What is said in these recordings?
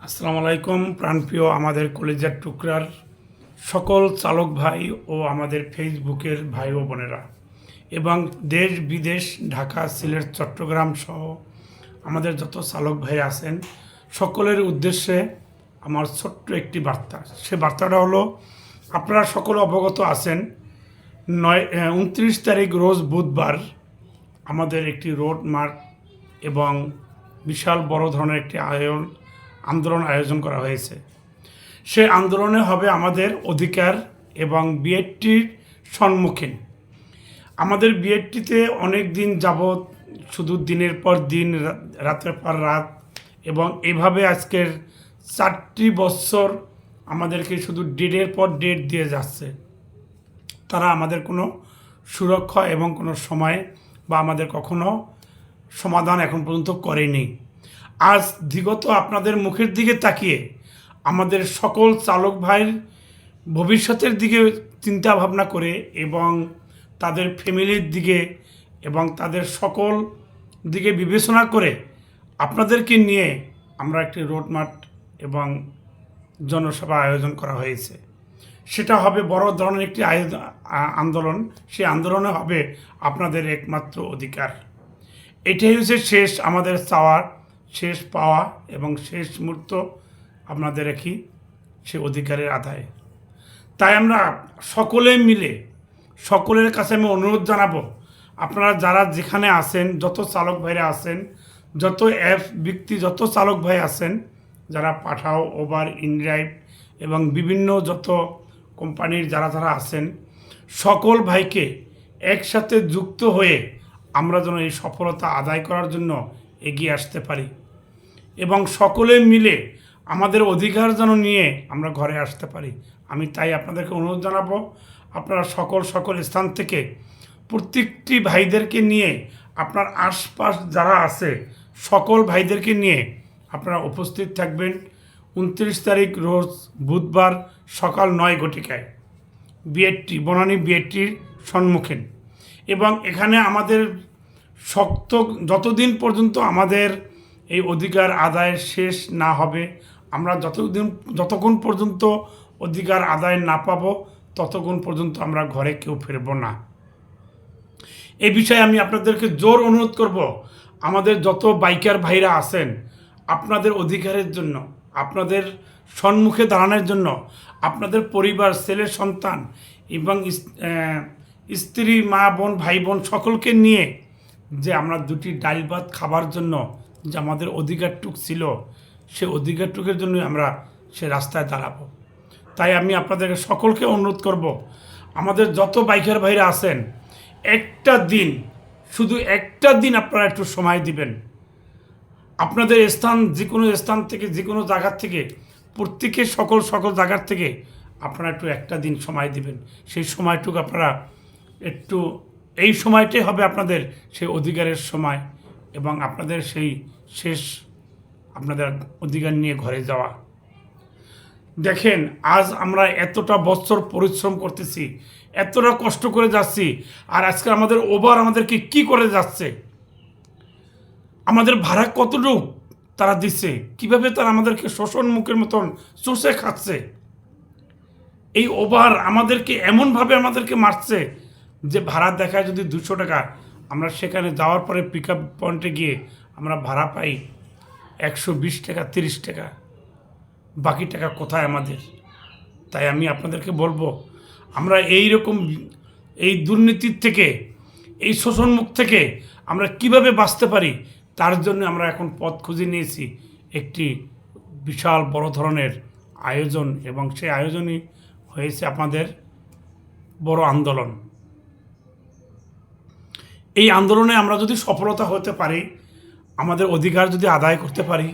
আসসালামু আলাইকুম প্রাণপ্রিয় আমাদের কলেজের টুকরার সকল চালক ভাই ও আমাদের ফেসবুকের ভাই ও বোনেরা এবং দেশ বিদেশ ঢাকা সিলেট চট্টগ্রাম সহ আমাদের যত চালক ভাই আছেন সকলের উদ্দেশ্যে আমার ছোট্ট একটি বার্তা। সে বার্তাটা হলো, আপনারা সকলে অবগত আছেন 29 তারিখ রোজ বুধবার আমাদের একটি রোড মার্চ এবং বিশাল বড় ধরনের একটি আন্দোলন আয়োজন করা হয়েছে। সে আন্দোলনে হবে আমাদের অধিকার এবং বিএডটির সম্মুখীন। আমাদের বিএডটিতে অনেক দিন যাবৎ শুধু দিনের পর দিন রাতের পর রাত এবং এভাবে আজকের 4টি বছর আমাদেরকে শুধু ডেটের পর ডেট দিয়ে যাচ্ছে। তারা আমাদের কোনো সুরক্ষা এবং কোনো সময় বা আমাদের কখনো সমাধান এখন পর্যন্ত করেনি। আজ বিগত আপনাদের মুখের দিকে তাকিয়ে আমাদের সকল চালক ভাইয়ের ভবিষ্যতের দিকে চিন্তা ভাবনা করে এবং তাদের ফ্যামিলির দিকে এবং তাদের সকল দিকে বিবেচনা করে আপনাদেরকে নিয়ে আমরা একটি রোডমার্চ এবং জনসভা আয়োজন করা হয়েছে। সেটা হবে বড় ধরনের একটি আন্দোলন। সেই আন্দোলনে হবে আপনাদের একমাত্র অধিকার। এটাই হচ্ছে শেষ আমাদের চাওয়ার, শেষ পাওয়া এবং শেষ মুহূর্ত আপনাদের রাখি সে অধিকারের আদায়। তাই আমরা সকলে মিলে সকলের কাছে আমি অনুরোধ জানাবো, আপনারা যারা যেখানে আছেন, যত চালক ভাইরা আছেন, যত অ্যাপ ব্যক্তি, যত চালক ভাই আছেন, যারা পাঠাও, ওবার, ইনড্রাইভ এবং বিভিন্ন যত কোম্পানির যারা যারা আছেন, সকল ভাইকে একসাথে যুক্ত হয়ে আমরা যেন এই সফলতা আদায় করার জন্য এগিয়ে আসতে পারি এবং সকলে মিলে আমাদের অধিকার যেন নিয়ে আমরা ঘরে আসতে পারি। আমি তাই আপনাদেরকে অনুরোধ জানাবো, আপনারা সকল স্থান থেকে প্রত্যেকটি ভাইদেরকে নিয়ে, আপনার আশপাশ যারা আছে সকল ভাইদেরকে নিয়ে আপনারা উপস্থিত থাকবেন 29 তারিখ রোজ বুধবার সকাল 9 ঘটিকায় বিএডটি বনানী বিএডটির সম্মুখীন। এবং এখানে আমাদের শক্ত যতদিন পর্যন্ত আমাদের এই অধিকার আদায় শেষ না হবে, আমরা যতক্ষণ পর্যন্ত অধিকার আদায় না পাবো ততক্ষণ পর্যন্ত আমরা ঘরে কেউ ফিরব না। এই বিষয়ে আমি আপনাদেরকে জোর অনুরোধ করব, আমাদের যত বাইকার ভাইরা আছেন, আপনাদের অধিকারের জন্য, আপনাদের সম্মুখে দাঁড়ানোর জন্য, আপনাদের পরিবার, ছেলে সন্তান এবং স্ত্রী, মা বোন, ভাই বোন সকলকে নিয়ে যে আমরা দুটি ডাল ভাত খাবার জন্য যে আমাদের অধিকারটুক ছিল, সে অধিকারটুকের জন্য আমরা সে রাস্তায় দাঁড়াবো। তাই আমি আপনাদেরকে সকলকে অনুরোধ করব, আমাদের যত বাইকার ভাইরা আছেন, একটা দিন, শুধু একটা দিন আপনারা একটু সময় দিবেন। আপনাদের স্থান, যে কোনো স্থান থেকে, যে কোনো জায়গার থেকে, প্রত্যেকে সকল জায়গার থেকে আপনারা একটু একটা দিন সময় দিবেন। সেই সময়টুকু আপনারা একটু, এই সময়টাই হবে আপনাদের সেই অধিকারের সময় এবং আপনাদের সেই শেষ আপনাদের অধিকার নিয়ে ঘরে যাওয়া। দেখেন, আজ আমরা এতটা বছর পরিশ্রম করতেছি, এতটা কষ্ট করে যাচ্ছি, আর আজকে আমাদের ওভার আমাদেরকে কি করে যাচ্ছে, আমাদের ভাড়া কতটুকু তারা দিচ্ছে, কিভাবে তারা আমাদেরকে শোষণ মুখের মতন চষে খাচ্ছে। এই ওভার আমাদেরকে এমনভাবে আমাদেরকে মারছে যে ভাড়া দেখায় যদি 200 টাকা, আমরা সেখানে যাওয়ার পরে পিক আপ পয়েন্টে গিয়ে আমরা ভাড়া পাই 120 টাকা, 30 টাকা। বাকি টাকা কোথায় আমাদের? তাই আমি আপনাদেরকে বলবো, আমরা এই দুর্নীতির থেকে, এই শোষণমুখ থেকে আমরা কিভাবে বাঁচতে পারি, তার জন্য আমরা এখন পথ খুঁজে নিয়েছি একটি বিশাল বড় ধরনের আয়োজন, এবং সেই আয়োজনই হয়েছে আমাদের বড় আন্দোলন। এই আন্দোলনে আমরা যদি সফলতা হতে পারি, আমাদের অধিকার যদি আদায় করতে পারি,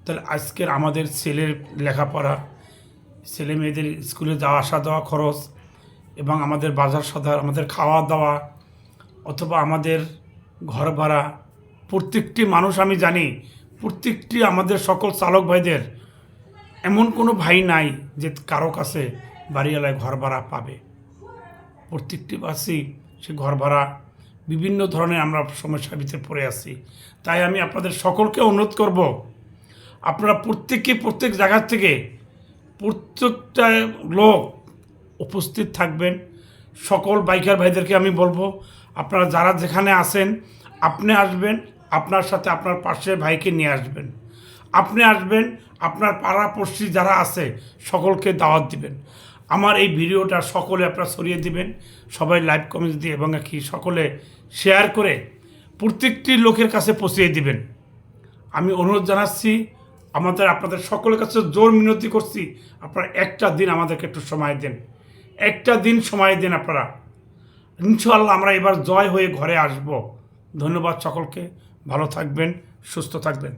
তাহলে আজকের আমাদের ছেলের লেখাপড়া, ছেলে মেয়েদের স্কুলে যাওয়া আসা দেওয়া খরচ এবং আমাদের বাজার সদার, আমাদের খাওয়া দাওয়া অথবা আমাদের ঘর ভাড়া, প্রত্যেকটি মানুষ, আমি জানি প্রত্যেকটি আমাদের সকল চালক ভাইদের এমন কোনো ভাই নাই যে কারো কাছে বাড়িওয়ালায় ঘর ভাড়া পাবে। প্রত্যেকটি বাসই সে ঘর ভাড়া বিভিন্ন ধরনের আমরা সমস্যার ভিতরে পড়ে আছি। তাই আমি আপনাদের সকলকে অনুরোধ করব, আপনারা প্রত্যেক জায়গা থেকে প্রত্যেকটা লোক উপস্থিত থাকবেন। সকল বাইকার ভাইদেরকে আমি বলবো, আপনারা যারা যেখানে আসেন, আপনি আসবেন, আপনার সাথে আপনার পাশের ভাইকে নিয়ে আসবেন। আপনি আসবেন, আপনার পাড়াপড়শি যারা আছে সকলকে দাওয়াত দিবেন। আমার এই ভিডিওটা সকলে আপনারা ছড়িয়ে দিবেন, সবাই লাইভ কমেন্ট দিয়ে এবং কি সকলে শেয়ার করে প্রত্যেকটি লোকের কাছে পৌঁছিয়ে দিবেন। আমি অনুরোধ জানাচ্ছি, আপনাদের সকলের কাছে জোর মিনতি করছি, আপনারা একটা দিন আমাদেরকে একটু সময় দেন, একটা দিন সময় দেন আপনারা। ইনশাআল্লাহ আমরা এবার জয় হয়ে ঘরে আসব। ধন্যবাদ সকলকে, ভালো থাকবেন, সুস্থ থাকবেন।